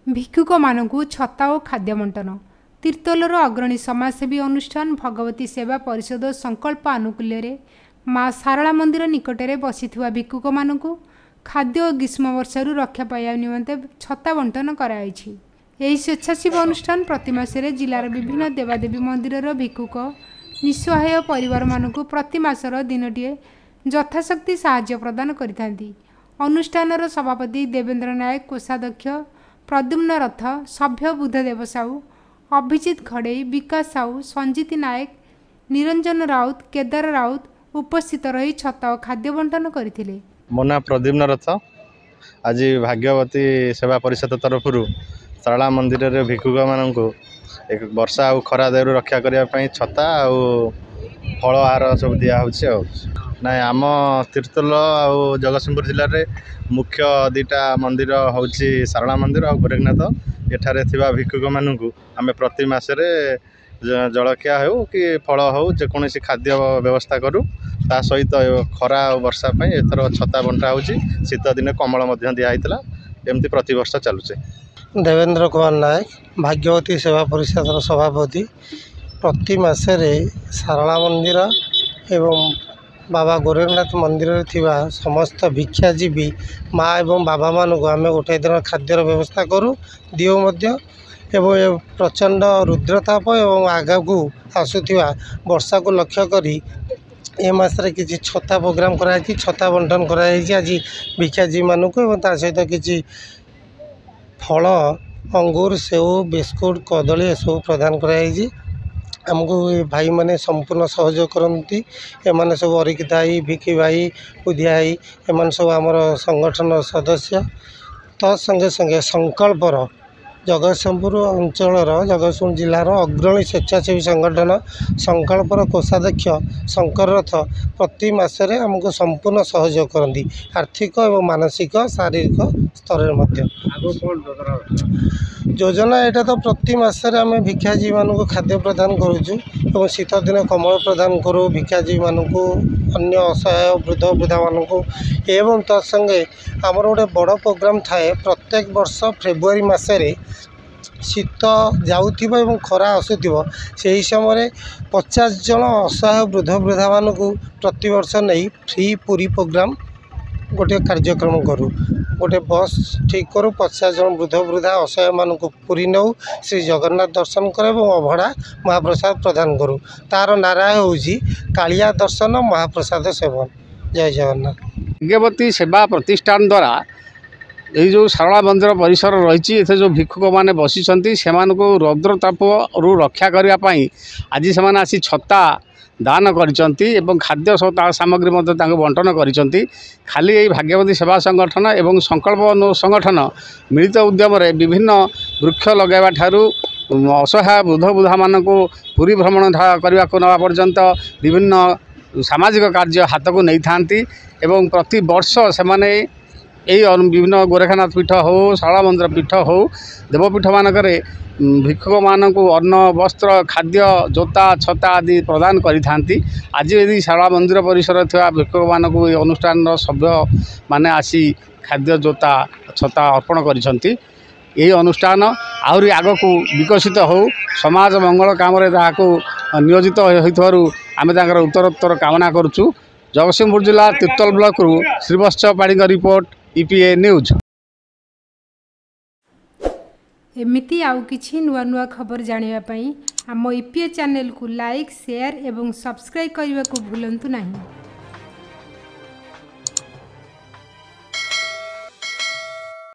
भिक्षुक मानकु छता और खाद्य बंटन तीर्तोलर अग्रणी समाजसेवी अनुष्ठान भगवती सेवा परिषद संकल्प आनुकूल्य माँ सारला मंदिर निकटरे बसिथिबा भिक्षुक मानकु खाद्य और ग्रीष्म वर्षारू रक्षा पाइबा निमंते छता बंटन कराइछि। एही स्वेच्छासेवी अनुष्ठान प्रति मासरे जिलार विभिन्न देवादेवी मंदिरर भिक्षुक निस्सहाय परिवार मानकु प्रति मासर दिनटिए यथाशक्ति साहाय्य प्रदान करिथांती। अनुष्ठानर सभापति देवेंद्र नायक, कोषाध्यक्ष प्रद्युम्न रथ, सभ्य बुद्धदेव साहू, अभिजित खड़े, विकास साहू, संजीति नायक, निरंजन राउत, केदार राउत उपस्थित रही छता और खाद्य बंटन करथिले। मो ना प्रद्युम्न रथ। आज भाग्यवती सेवा परिषद तरफ सारला मंदिर रे भिक्षुक मानक एक वर्षा और खरा दायु रक्षा करने छता और फल आहार सब दिया ना आम तीर्तोल और जगतसिंहपुर जिले में मुख्य दुईटा मंदिर हूँ सारला मंदिर और गोरखनाथ। एठारे थिबा भिक्षुक मानक आम प्रति मासरे जलखिया हो कि फल हो जेकोसी खाद्य व्यवस्था करूँ। ता सहित खरा और वर्षा एथर छता बंटा हो शीत दिन कमल दिखाई एमती प्रति वर्ष चलुचे। देवेंद्र कुमार नायक, भाग्यवती सेवा परिषद सभापति। प्रति मासरे सारला मंदिर एवं बाबा गोरखनाथ मंदिर में थिबा समस्त भिक्षाजीवी माँ एवं बाबा मानक आम गोटे दिन खाद्यर व्यवस्था करूँ दिओ मध्य एवं प्रचंड रुद्रताप एवं आगू आसुवा वर्षा को लक्ष्य करी ए मासरे किसी छता प्रोग्राम कराई छता बंटन कराई आज भिक्षाजी मानक एवं ता सहित किसी फल अंगूर सेव बिस्कुट कदली सब प्रदान कराई। आमको भाई माने संपूर्ण सहयोग करती। एमाने सब अरिकित भाई, भिकी भाई, उदिया भाई एमान सब आमर संगठन सदस्य। संगे संगे संकल्पर जगतसिंहपुर अंचलर जगतसिंहपुर जिलार अग्रणी स्वेच्छासेवी संगठन संकल्पर कोषाध्यक्ष शंकर रथ प्रति मासरे आमको संपूर्ण सहयोग करती आर्थिक एवं मानसिक शारीरिक स्तर योजना। यहाँ तो प्रति मासरे आम भिक्षाजी मानक खाद्य प्रदान करुँ शीत दिन कमल प्रदान करूँ भिक्षाजी मानक अन्य असहाय वृद्ध वृद्धा मानक एवं तत्संगे आमर गोटे बड़ प्रोग्राम थाए प्रत्येक वर्ष फेब्रुआरी मासरे शीत जाऊथिबो एवं खरा आसुथिबो सेही समय 50 जन असहाय वृद्ध वृद्धा मानक प्रति वर्ष नहीं फ्री पूरी प्रोग्राम गोटे कार्यक्रम करूँ गोटे बस ठीक करूँ 50 जन वृद्ध वृद्धा असहाय मानक पूरी नौ श्री जगन्नाथ दर्शन कर अभड़ा महाप्रसाद प्रदान करूँ। तार नारा होउछि कालिया दर्शन महाप्रसाद सेवन। जय जगन्नाथ। भाग्यवती सेवा प्रतिष्ठान द्वारा ये जो सारला मंदिर परिसर रही जो भिक्षुक मैंने बसी से रौद्रताप रु रक्षा करने आज से आसी छता दान करिसेंती एवं खाद्य सामग्री बंटन करिसेंती। खाली यही भाग्यवती सेवा संगठन एवं संकल्प संगठन मिलित उद्यम विभिन्न वृक्ष लगेवा ठारू असहाय वृद्ध वृद्धा मानक पुरी भ्रमण करने को नवा पर्यंत विभिन्न सामाजिक कार्य हाथ को नहीं थांती एवं प्रति वर्ष से माने यही विभिन्न गोरखनाथ पीठ हो सारला मंदिर पीठ हो देवपीठ मानक भिक्षुक मानक अन्न वस्त्र खाद्य जोता छता आदि प्रदान करिथांती। आज यदि सारला मंदिर परिसर थिबा भिक्षुक मानक अनुष्ठान सभ्य माने आसी खाद्य जोता छता अर्पण करिसेंती। यही अनुष्ठान आहरी आगकू विकसित हो समाज मंगल काम नियोजित होइथारु आमे तांकर उत्तरोत्तर कामना करूछु। जगतसिंहपुर जिला तीर्तोल ब्लॉक रु श्रीवत्स पाड़ी रिपोर्ट ईपीए न्यूज। एमिति आउ किछि नुआ नुआ खबर जानिबा पई हम ईपीए चैनल को लाइक शेयर एवं सब्सक्राइब करने को भूलंतु नहीं।